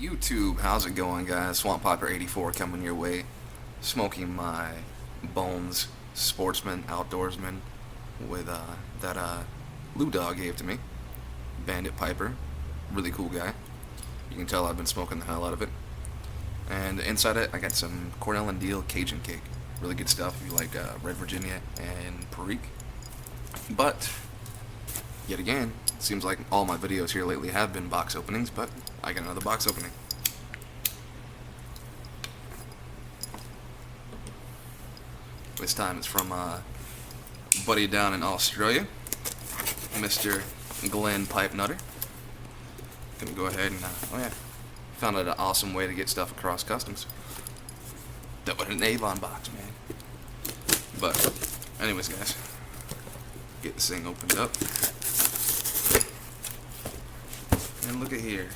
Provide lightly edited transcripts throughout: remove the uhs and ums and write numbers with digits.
YouTube, how's it going, guys? Swamp Piper 84 coming your way, smoking my Bones Sportsman Outdoorsman with that Lou Dog gave to me. Bandit Piper, really cool guy. You can tell I've been smoking the hell out of it. And inside it, I got some Cornell and Deal Cajun cake. Really good stuff if you like Red Virginia and Perique. But yet again, it seems like all my videos here lately have been box openings, but I got another box opening. This time it's from a buddy down in Australia, Mr. Glenn Pipe Nutter. Gonna go ahead and, found out an awesome way to get stuff across customs. That was an Avon box, man. But, anyways, guys, get this thing opened up. And look at here.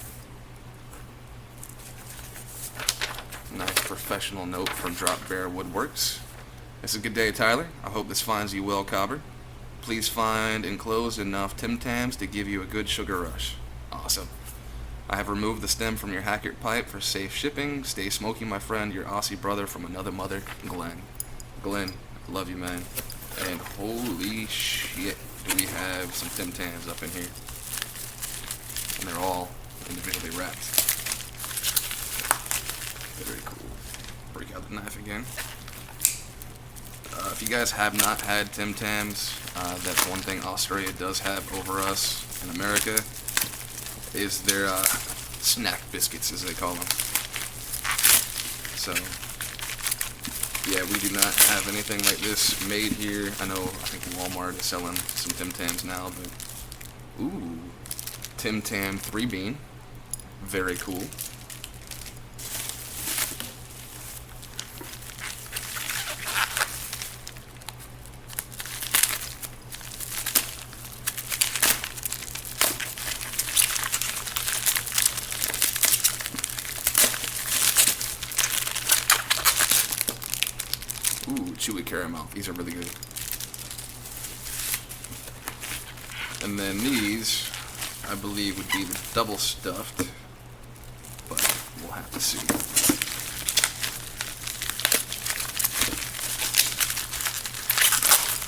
Nice professional note from Dropbear Woodworks. It's a good day, Tyler. I hope this finds you well, Cobber. Please find enclosed enough Tim Tams to give you a good sugar rush. Awesome. I have removed the stem from your Hackert pipe for safe shipping. Stay smoky, my friend. Your Aussie brother from another mother, Glenn. Glenn, love you, man. And holy shit, do we have some Tim Tams up in here. And they're all individually wrapped. Very cool. Break out the knife again. If you guys have not had Tim Tams, that's one thing Australia does have over us in America, is their snack biscuits, as they call them. So, yeah, we do not have anything like this made here. I think Walmart is selling some Tim Tams now, but ooh, Tim Tam 3-bean, very cool. Ooh, chewy caramel. These are really good. And then these, I believe, would be the double stuffed, but we'll have to see.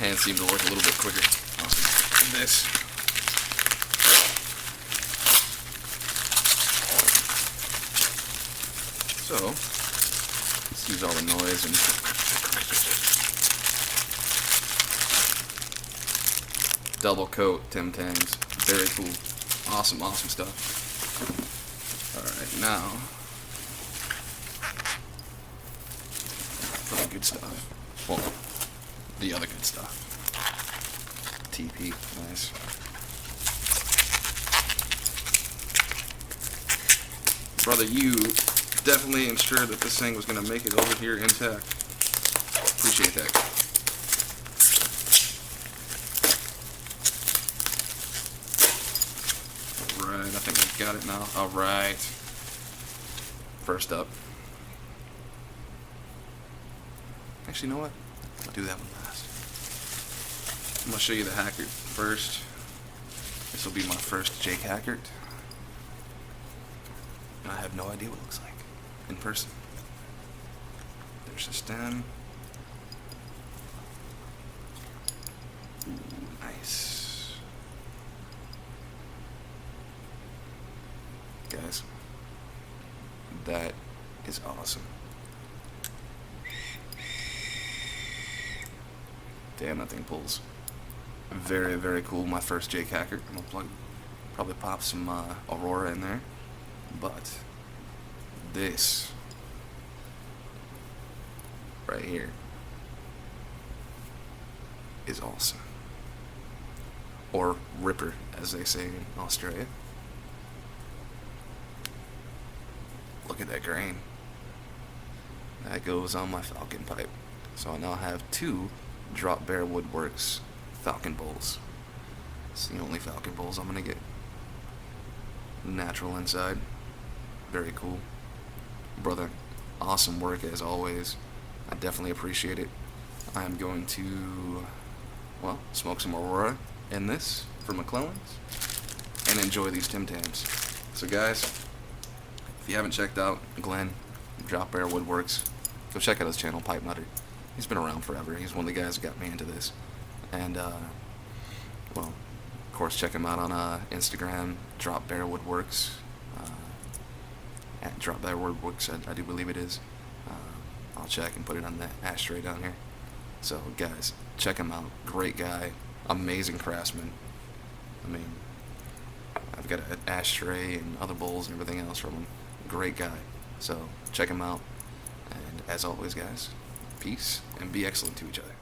Hands seem to work a little bit quicker. Awesome. This. So, excuse all the noise and double coat Tim Tams. Very cool. Awesome, awesome stuff. Alright, now for the good stuff. Well, the other good stuff. TP. Nice. Brother, you definitely ensured that this thing was going to make it over here intact. Appreciate that. Alright, I think I've got it now. Alright. First up. Actually, you know what? I'll do that one last. I'm going to show you the Hackert first. This will be my first Jake Hackert. And I have no idea what it looks like in person. There's the stem. Ooh, nice. Guys, that is awesome. Damn, that thing pulls. Very, very cool. My first Jake Hackert. I'm gonna probably pop some Aurora in there. But this right here is awesome. Or Ripper, as they say in Australia. Look at that grain. That goes on my Falcon pipe. So I now have two Dropbear Woodworks Falcon bowls. It's the only Falcon bowls I'm gonna get. Natural inside. Very cool. Brother, awesome work as always. I definitely appreciate it. I am going to, well, smoke some Aurora in this for McClellan's and enjoy these Tim Tams. So guys, If you haven't checked out Glenn, Dropbear Woodworks, go check out his channel, Pipe Nutter. He's been around forever. He's one of the guys that got me into this. And, well, of course, check him out on Instagram, Dropbear Woodworks. At Dropbear Woodworks, I do believe it is. I'll check and put it on the ashtray down here. So, guys, check him out. Great guy. Amazing craftsman. I mean, I've got an ashtray and other bowls and everything else from him. Great guy. So, check him out. And as always, guys, peace and be excellent to each other.